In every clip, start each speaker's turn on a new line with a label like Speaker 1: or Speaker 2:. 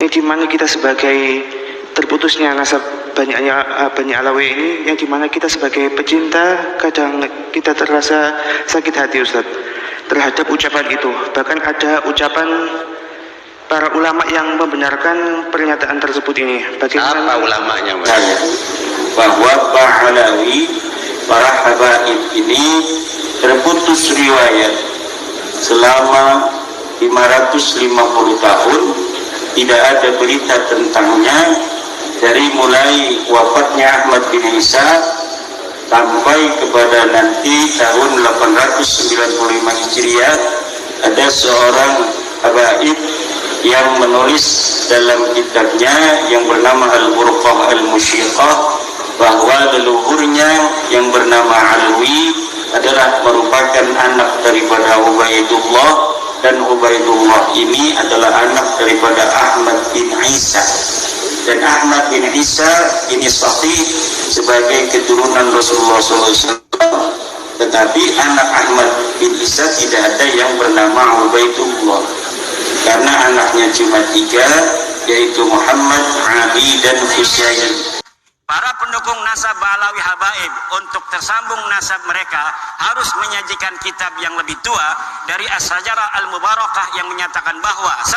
Speaker 1: yang dimana kita sebagai terputusnya nasab Bani Alawi ini, yang dimana kita sebagai pecinta kadang kita terasa sakit hati Ustadz terhadap ucapan itu. Bahkan ada ucapan para ulama yang membenarkan pernyataan tersebut ini. Bagaimana?
Speaker 2: Apa ulamanya? Bahwa Pahlawi, para habaib ini terputus riwayat selama 550 tahun, tidak ada berita tentangnya dari mulai wafatnya Ahmad bin Isa sampai kepada nanti tahun 895 Hijriah. Ada seorang habaib yang menulis dalam kitabnya yang bernama Al-Burqah Al-Musyiqah bahwa leluhurnya yang bernama Alwi adalah merupakan anak daripada Ubaidullah, dan Ubaidullah ini adalah anak daripada Ahmad bin Isa, dan Ahmad bin Isa ini sahih sebagai keturunan Rasulullah SAW. Tetapi anak Ahmad bin Isa tidak ada yang bernama Ubaidullah, karena anaknya cuma 3, yaitu Muhammad, Ali, dan Husain. Para pendukung nasab Alawi Habaib untuk tersambung nasab mereka harus menyajikan kitab yang lebih tua dari As-Sajarah Al-Mubarakah yang menyatakan bahwa 1.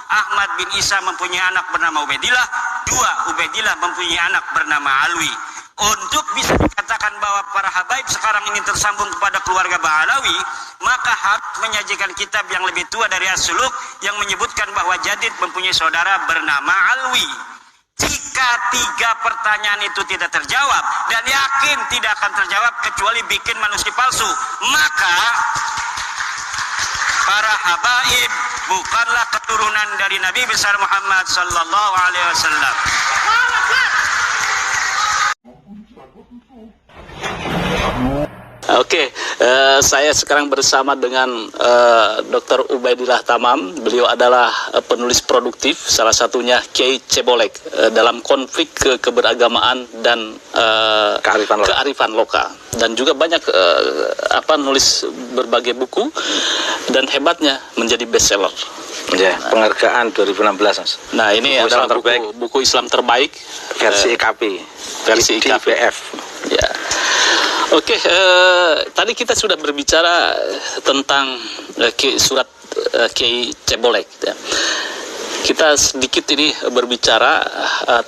Speaker 2: Ahmad bin Isa mempunyai anak bernama Ubaidillah, 2. Ubaidillah mempunyai anak bernama Alwi. Untuk bisa dikatakan bahwa para habaib sekarang ini tersambung kepada keluarga Ba'alawi, maka harus menyajikan kitab yang lebih tua dari As-Suluk yang menyebutkan bahwa Jadid mempunyai saudara bernama Alwi. Jika 3 pertanyaan itu tidak terjawab, dan yakin tidak akan terjawab kecuali bikin manusia palsu, maka para habaib bukanlah keturunan dari Nabi besar Muhammad sallallahu alaihi wasallam.
Speaker 3: Oke, saya sekarang bersama dengan Dr. Ubaidillah Tamam. Beliau adalah penulis produktif, salah satunya Kiai Cebolek dalam konflik keberagamaan dan kearifan lokal. Dan juga banyak nulis berbagai buku, dan hebatnya menjadi bestseller.
Speaker 4: Ya, penghargaan 2016 Mas.
Speaker 3: Nah, ini
Speaker 4: buku
Speaker 3: adalah
Speaker 4: Islam
Speaker 3: buku Islam terbaik
Speaker 4: versi IKP,
Speaker 3: versi
Speaker 4: IKPF.
Speaker 3: Ya. Oke, tadi kita sudah berbicara tentang surat Kiai Cebolek. Ya. Kita sedikit ini berbicara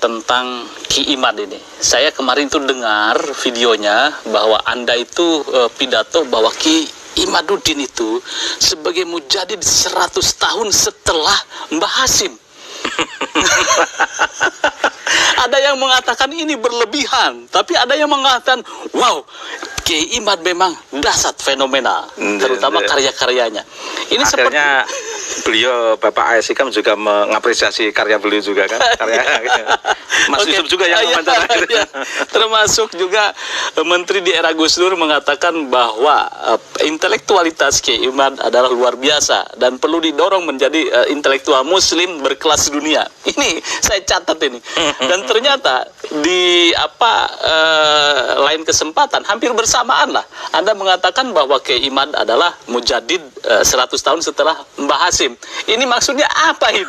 Speaker 3: tentang Ki Imad ini. Saya kemarin tuh dengar videonya bahwa Anda itu pidato bahwa Ki Imaduddin itu sebagai mujadid 100 tahun setelah Mbah Hasim. Ada yang mengatakan ini berlebihan, tapi ada yang mengatakan wow, Kiai Imad memang dasar fenomenal, terutama karya-karyanya. Ini
Speaker 4: akhirnya beliau Bapak Aisyikam juga mengapresiasi karya beliau juga kan, karya Mas Yusuf juga yang wawancara.
Speaker 3: Termasuk juga Menteri di era Gus Dur mengatakan bahwa intelektualitas Kiai Imad adalah luar biasa dan perlu didorong menjadi intelektual Muslim berkelas dunia. Ini saya catat ini. Dan ternyata di lain kesempatan hampir bersamaan lah Anda mengatakan bahwa Kiai Imad adalah mujadid 100 tahun setelah Mbah Hasim. Ini maksudnya apa ini?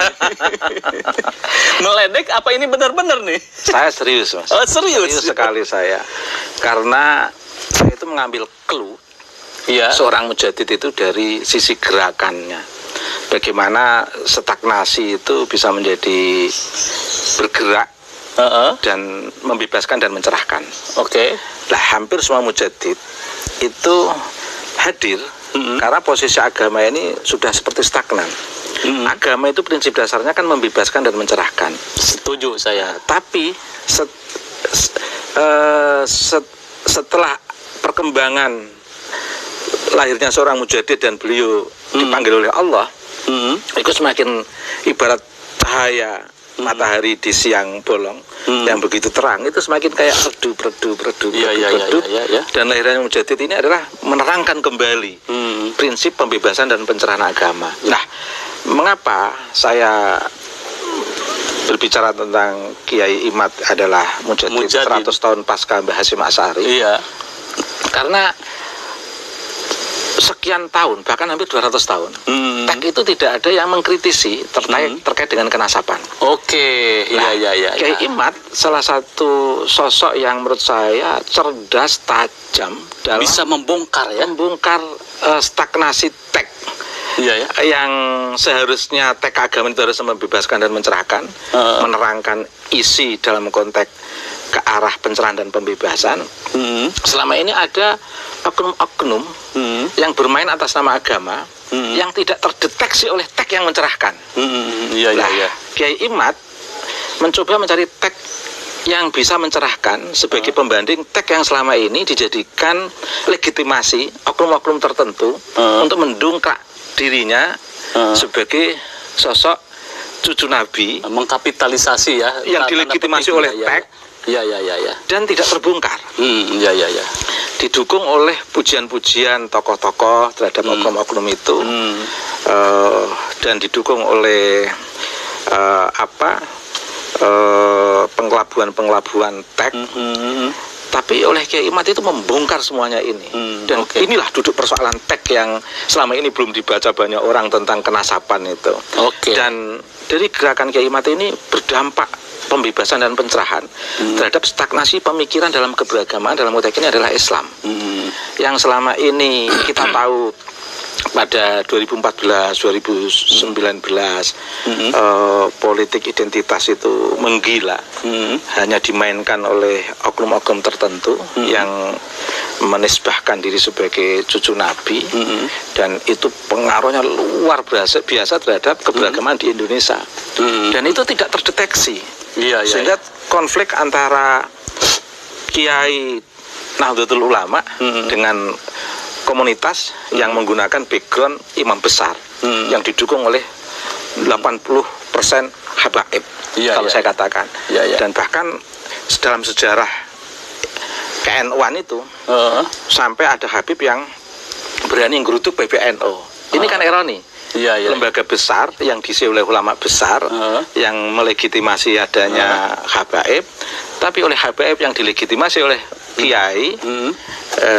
Speaker 3: Meledek apa ini benar-benar nih?
Speaker 4: Saya serius Mas.
Speaker 3: Oh, serius
Speaker 4: sekali saya. Karena saya itu mengambil clue seorang mujadid itu dari sisi gerakannya. Bagaimana stagnasi itu bisa menjadi bergerak dan membebaskan dan mencerahkan.
Speaker 3: Oke.
Speaker 4: Nah, hampir semua mujadid itu hadir karena posisi agama ini sudah seperti stagnan. Agama itu prinsip dasarnya kan membebaskan dan mencerahkan.
Speaker 3: Setuju saya.
Speaker 4: Tapi setelah perkembangan lahirnya seorang mujadid dan beliau dipanggil oleh Allah, itu semakin ibarat cahaya matahari di siang bolong yang begitu terang, itu semakin kayak redup. Dan lahirnya mujadid ini adalah menerangkan kembali prinsip pembebasan dan pencerahan agama. Nah, mengapa saya berbicara tentang Kiai Imad adalah mujadid 100 tahun pasca Mbah Hasyim Asy'ari?
Speaker 3: Iya.
Speaker 4: Karena sekian tahun, bahkan hampir 200 tahun, TEK itu tidak ada yang mengkritisi terkait dengan kenasaban.
Speaker 3: Oke, iya.
Speaker 4: Kiai Imad salah satu sosok yang menurut saya cerdas, tajam dalam
Speaker 3: Bisa membongkar ya.
Speaker 4: membongkar stagnasi TEK.
Speaker 3: Iya ya.
Speaker 4: Yang seharusnya TEK agama itu harus membebaskan dan mencerahkan, menerangkan isi dalam konteks ke arah pencerahan dan pembebasan. Selama ini ada oknum-oknum yang bermain atas nama agama yang tidak terdeteksi oleh TEK yang mencerahkan.
Speaker 3: Iya.
Speaker 4: Kiai Imad mencoba mencari TEK yang bisa mencerahkan sebagai pembanding TEK yang selama ini dijadikan legitimasi oknum-oknum tertentu untuk mendongkrak dirinya sebagai sosok cucu Nabi,
Speaker 3: Mengkapitalisasi ya.
Speaker 4: yang dilegitimasi oleh TEK.
Speaker 3: Iya.
Speaker 4: Dan tidak terbongkar.
Speaker 3: Iya.
Speaker 4: Didukung oleh pujian-pujian tokoh-tokoh terhadap oknum-oknum itu, dan didukung oleh pengelabuan-pengelabuan TEK. Tapi oleh Kiai Imad itu membongkar semuanya ini. Dan inilah duduk persoalan TEK yang selama ini belum dibaca banyak orang tentang kenasaban itu. Dan dari gerakan Kiai Imad ini berdampak pembebasan dan pencerahan terhadap stagnasi pemikiran dalam keberagamaan, dalam konteks ini adalah Islam. Yang selama ini kita tahu pada 2014, 2019 politik identitas itu menggila, hanya dimainkan oleh oknum-oknum tertentu yang menisbahkan diri sebagai cucu Nabi, dan itu pengaruhnya luar biasa terhadap keberagaman di Indonesia, dan itu tidak terdeteksi. Sehingga konflik antara Kiai Nahdlatul Ulama dengan komunitas yang menggunakan background imam besar yang didukung oleh 80% habaib, kalau saya katakan. Dan bahkan dalam sejarah KNU-an itu sampai ada Habib yang berani ngerutuk PBNU. Ini kan ironi. Lembaga besar yang diisi oleh ulama besar yang melegitimasi adanya habaib, tapi oleh habaib yang dilegitimasi oleh kiai,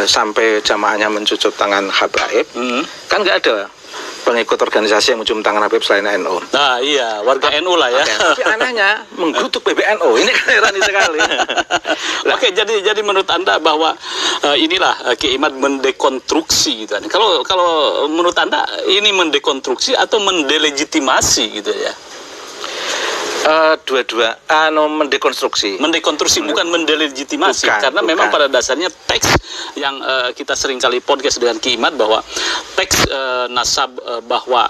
Speaker 4: sampai jamaahnya mencucuk tangan habaib, kan nggak ada pengikut organisasi yang mencium tangan Habib selain NU.
Speaker 3: Nah iya, warga NU lah ya.
Speaker 4: Tapi anehnya menggerutuk PBNU, ini kan ironi sekali.
Speaker 3: Oke, jadi menurut Anda bahwa inilah Kiai Imad mendekonstruksi gitu kan. Kalau menurut Anda ini mendekonstruksi atau mendelegitimasi gitu ya?
Speaker 4: Dua-dua, mendekonstruksi,
Speaker 3: bukan mendelegitimasi, karena memang pada dasarnya teks yang kita sering kali podcast dengan Kiai Imad bahwa teks nasab bahwa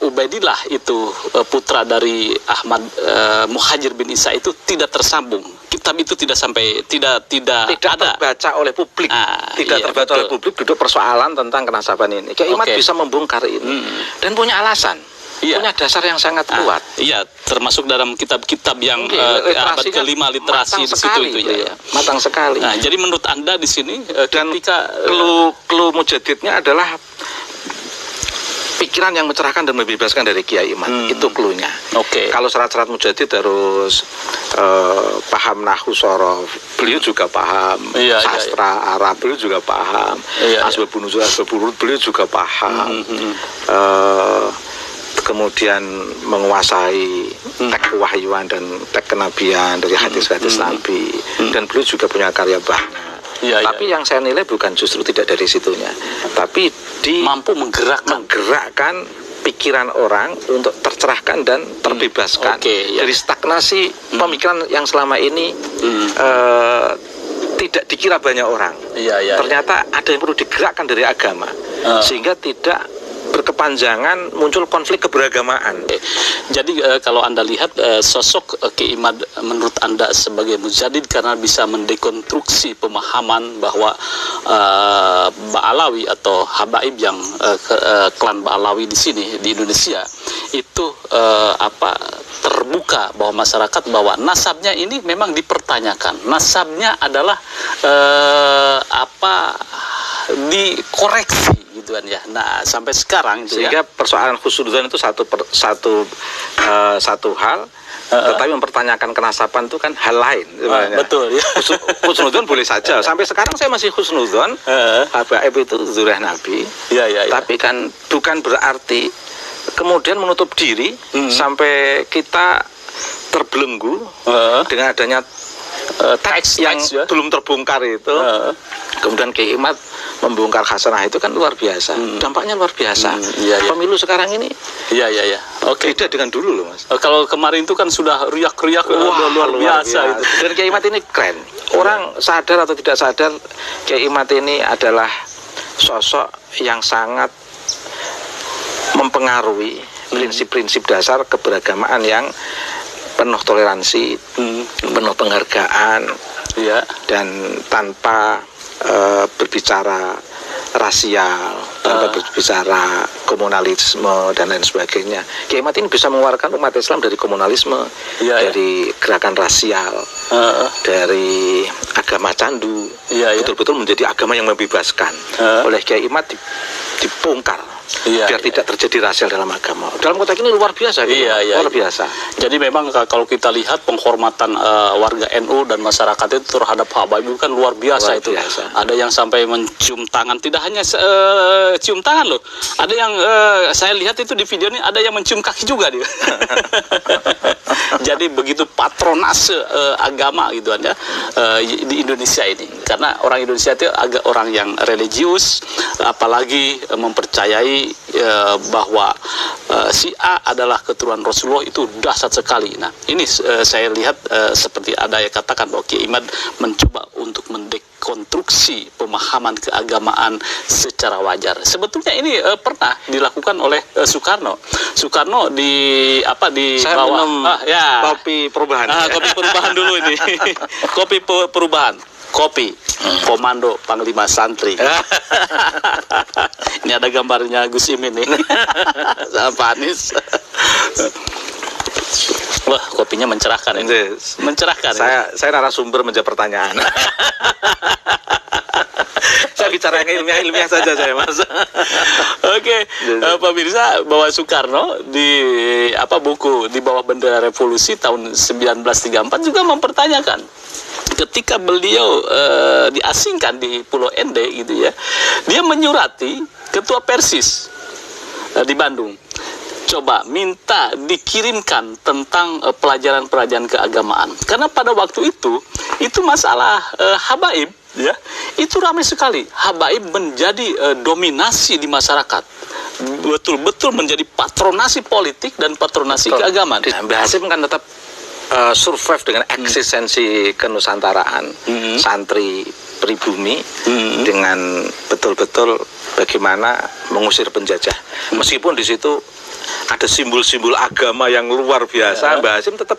Speaker 3: Ubaidillah itu putra dari Ahmad Muhajir bin Isa itu tidak tersambung. Kitab itu tidak ada
Speaker 4: terbaca oleh publik, terbaca oleh publik duduk persoalan tentang kenasaban ini. Kiai Imad bisa membongkar ini dan punya alasan. Punya dasar yang sangat kuat.
Speaker 3: Iya, termasuk dalam kitab-kitab yang abad kelima literasi di situ itu ya.
Speaker 4: Matang sekali.
Speaker 3: Nah, jadi menurut Anda di sini
Speaker 4: dan
Speaker 3: ketika
Speaker 4: clue mujadidnya adalah pikiran yang mencerahkan dan membebaskan dari Kiai Imad. Itu cluenya. Kalau syarat-syarat mujadid harus paham nahwu sorof, beliau juga paham. Sastra Arab, beliau juga paham. Asbabun nuzul, asbabul wurud, beliau juga paham. Kemudian menguasai teks kewahyuan dan teks kenabian dari hadis-hadis Nabi, dan beliau juga punya karya banyak. Tapi yang saya nilai bukan justru tidak dari situnya, tapi
Speaker 3: mampu menggerakkan
Speaker 4: pikiran orang untuk tercerahkan dan terbebaskan dari stagnasi pemikiran yang selama ini tidak dikira banyak orang. Ternyata ada yang perlu digerakkan dari agama, sehingga tidak berkepanjangan muncul konflik keberagamaan.
Speaker 3: Jadi kalau Anda lihat sosok Kiai Imad menurut Anda sebagai mujadid karena bisa mendekonstruksi pemahaman bahwa Ba'alawi atau habaib yang klan Ba'alawi di sini di Indonesia itu terbuka bahwa masyarakat bahwa nasabnya ini memang dipertanyakan. Nasabnya adalah dikoreksi gitu kan ya. Nah, sampai sekarang itu
Speaker 4: sehingga persoalan husnudzon itu satu hal, Tetapi mempertanyakan kenasaban itu kan hal lain sebenarnya.
Speaker 3: Betul ya.
Speaker 4: Husnudzon boleh saja. Sampai sekarang saya masih husnudzon. Habaib itu zuriyah Nabi.
Speaker 3: Iya.
Speaker 4: Tapi kan bukan berarti kemudian menutup diri sampai kita terbelenggu dengan adanya teks yang
Speaker 3: ya.
Speaker 4: belum terbongkar itu. Kemudian Kiai Imad membongkar khasanah itu kan luar biasa. Dampaknya luar biasa. Pemilu sekarang ini
Speaker 3: Iya. Oke.
Speaker 4: beda dengan dulu loh, Mas.
Speaker 3: Kalau kemarin itu kan sudah riak-riak luar biasa itu.
Speaker 4: Dan Kiai Imad ini keren. Orang sadar atau tidak sadar, Kiai Imad ini adalah sosok yang sangat mempengaruhi prinsip-prinsip dasar keberagamaan yang penuh toleransi, penuh penghargaan, dan tanpa berbicara rasial, tanpa berbicara komunalisme dan lain sebagainya. Kiai Imad ini bisa mengeluarkan umat Islam dari komunalisme, dari gerakan rasial, dari agama candu, betul-betul menjadi agama yang membebaskan. Oleh Kiai Imad dibongkar. Biar tidak terjadi rasial dalam agama. Dalam konteks ini luar biasa, luar biasa.
Speaker 3: Jadi memang kalau kita lihat penghormatan warga NU dan masyarakat itu terhadap Habaib itu kan luar biasa. Ada yang sampai mencium tangan, tidak hanya cium tangan loh. Ada yang saya lihat itu di video ini ada yang mencium kaki juga dia. Jadi begitu patronase agama gitu ya di Indonesia ini. Karena orang Indonesia itu agak orang yang religius, apalagi mempercayai bahwa si A adalah keturunan Rasulullah itu dahsyat sekali. Nah, ini saya lihat seperti ada yang katakan bahwa Kiai Imad mencoba untuk mendekonstruksi pemahaman keagamaan secara wajar. Sebetulnya ini pernah dilakukan oleh Soekarno. Soekarno di
Speaker 4: saya
Speaker 3: bawah
Speaker 4: kopi perubahan.
Speaker 3: Kopi perubahan dulu ini. Kopi perubahan. Kopi Komando Panglima Santri. Ini ada gambarnya Gus Imin nih sama Pak Anies. Wah, kopinya mencerahkan ini. Mencerahkan.
Speaker 4: Saya narasumber menjawab pertanyaan. Saya bicara yang ilmiah saja saya, Mas.
Speaker 3: Oke, pemirsa, bahwa Soekarno di buku Di Bawah Bendera Revolusi tahun 1934 juga mempertanyakan ketika beliau diasingkan di Pulau Ende gitu ya, dia menyurati ketua Persis di Bandung, coba minta dikirimkan tentang pelajaran-pelajaran keagamaan, karena pada waktu itu masalah habaib ya, itu ramai sekali. Habaib menjadi dominasi di masyarakat, betul-betul menjadi patronasi politik dan patronasi keagamaan.
Speaker 4: Mbah Hasim kan tetap survive dengan eksistensi kenusantaraan, santri pribumi, dengan betul-betul bagaimana mengusir penjajah. Meskipun di situ ada simbol-simbol agama yang luar biasa, Mbah Hasim tetap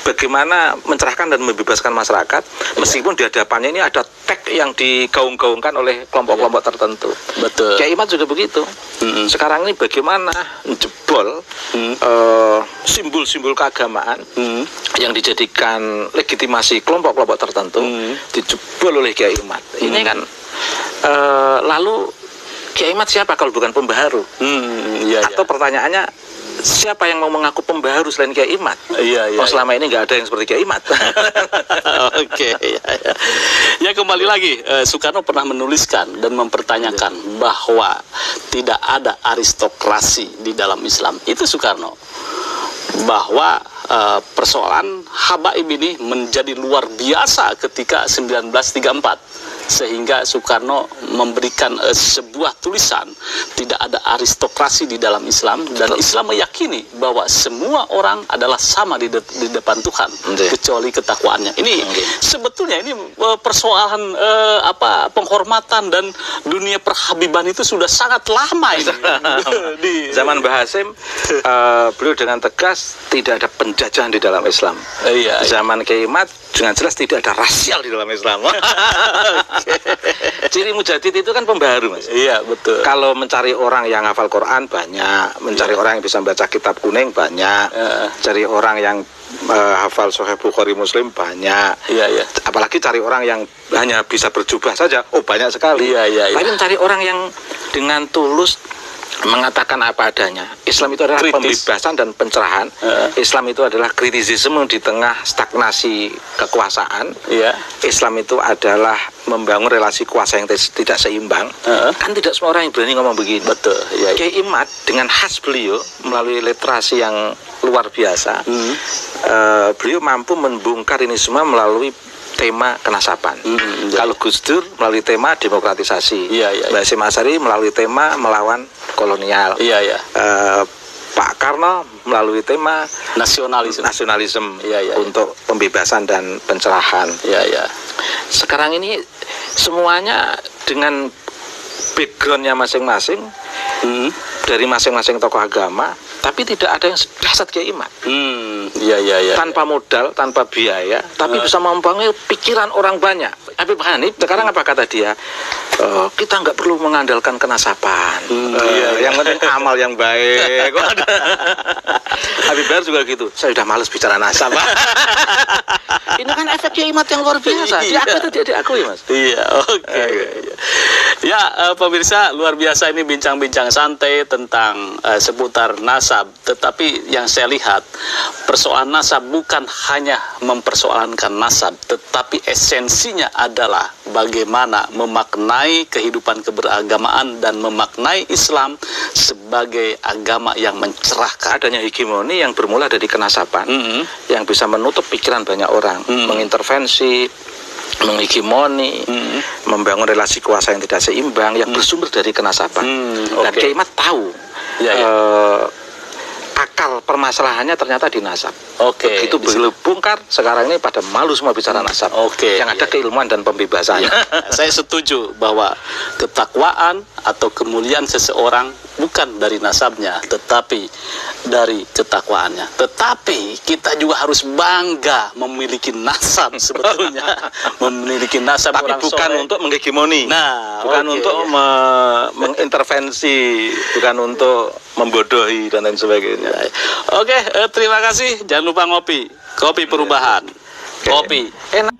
Speaker 4: bagaimana mencerahkan dan membebaskan masyarakat, meskipun di hadapannya ini ada teks yang digaung-gaungkan oleh kelompok-kelompok tertentu.
Speaker 3: Betul.
Speaker 4: Kiai Imad juga begitu. Sekarang ini bagaimana menjebol simbol-simbol keagamaan yang dijadikan legitimasi kelompok-kelompok tertentu, dijebol oleh Kiai Imad. Ini kan lalu Kiai Imad siapa kalau bukan pembaharu? Atau pertanyaannya, siapa yang mau mengaku pembaharu selain Kiai Imad? Selama ini nggak ada yang seperti Kiai Imad.
Speaker 3: Oke. Ya, kembali lagi, Soekarno pernah menuliskan dan mempertanyakan bahwa tidak ada aristokrasi di dalam Islam. Itu Soekarno. Bahwa persoalan habaib ini menjadi luar biasa ketika 1934. Sehingga Soekarno memberikan sebuah tulisan, tidak ada aristokrasi di dalam Islam, dan Islam meyakini bahwa semua orang adalah sama di depan Tuhan, kecuali ketakwaannya. Ini sebetulnya ini persoalan penghormatan dan dunia perhabiban itu sudah sangat lama ini.
Speaker 4: Di zaman Mbah Hasim, beliau dengan tegas tidak ada penjajahan di dalam Islam. Zaman Kiai Imad dengan jelas tidak ada rasial di dalam Islam. Ciri mujadid itu kan pembaharu, Mas.
Speaker 3: Iya, betul.
Speaker 4: Kalau mencari orang yang hafal Quran banyak, mencari orang yang bisa baca kitab kuning banyak, cari orang yang hafal Sahih Bukhari Muslim banyak. Apalagi cari orang yang hanya bisa berjubah saja, banyak sekali. Tapi mencari orang yang dengan tulus mengatakan apa adanya. Islam itu adalah
Speaker 3: Kritis.
Speaker 4: pembebasan dan pencerahan. Islam itu adalah kritisisme di tengah stagnasi kekuasaan.
Speaker 3: Iya.
Speaker 4: Islam itu adalah membangun relasi kuasa yang tidak seimbang. Kan tidak semua orang yang berani ngomong begini.
Speaker 3: Betul. Ya, ya.
Speaker 4: Kiai Imad dengan khas beliau melalui literasi yang luar biasa, beliau mampu membongkar ini semua melalui tema kenasaban.
Speaker 3: Ya.
Speaker 4: Kalau Gus Dur melalui tema demokratisasi,
Speaker 3: Iya, iya,
Speaker 4: Mbak Hasyim Asy'ari melalui tema melawan kolonial,
Speaker 3: Iya, iya.
Speaker 4: Pak Karno melalui tema nasionalisme
Speaker 3: Iya, iya,
Speaker 4: untuk pembebasan dan pencerahan.
Speaker 3: Iya, iya.
Speaker 4: Sekarang ini semuanya dengan backgroundnya masing-masing, dari masing-masing tokoh agama, tapi tidak ada yang dahsyat Kiai Imad.
Speaker 3: Iya, iya, iya.
Speaker 4: Tanpa modal, tanpa biaya, tapi bisa mempengaruhi pikiran orang banyak. Habib Hanif sekarang apa kata dia? Kita nggak perlu mengandalkan kenasaban. Yang penting amal yang baik. Habib Bahar juga gitu. Saya udah males bicara nasab. Ini kan efek Kiai Imad yang luar biasa. Diakui atau tidak diakui, Mas?
Speaker 3: Iya, oke. Ya, pemirsa, luar biasa ini bincang-bincang santai tentang seputar nasab. Tetapi yang saya lihat, persoalan nasab bukan hanya mempersoalkan nasab, tetapi esensinya adalah bagaimana memaknai kehidupan keberagamaan dan memaknai Islam sebagai agama yang mencerahkan.
Speaker 4: Adanya hegemoni yang bermula dari kenasaban, yang bisa menutup pikiran banyak orang, mengintervensi, menghegemoni, membangun relasi kuasa yang tidak seimbang, yang bersumber dari kenasaban. Dan Kiai Imad tahu akal permasalahannya ternyata di nasab. Begitu beliau bongkar, sekarang ini pada malu semua bicara nasab. Yang ada keilmuan dan pembebasannya.
Speaker 3: Saya setuju bahwa ketakwaan atau kemuliaan seseorang bukan dari nasabnya, tetapi dari ketakwaannya. Tetapi kita juga harus bangga memiliki nasab sebetulnya. Memiliki nasab
Speaker 4: tapi
Speaker 3: orang
Speaker 4: bukan
Speaker 3: soleh.
Speaker 4: untuk menghegemoni.
Speaker 3: Nah,
Speaker 4: bukan untuk mengintervensi, bukan untuk membodohi dan lain sebagainya.
Speaker 3: Oke, terima kasih. Jangan lupa ngopi. Kopi perubahan. Kopi.
Speaker 4: Enak.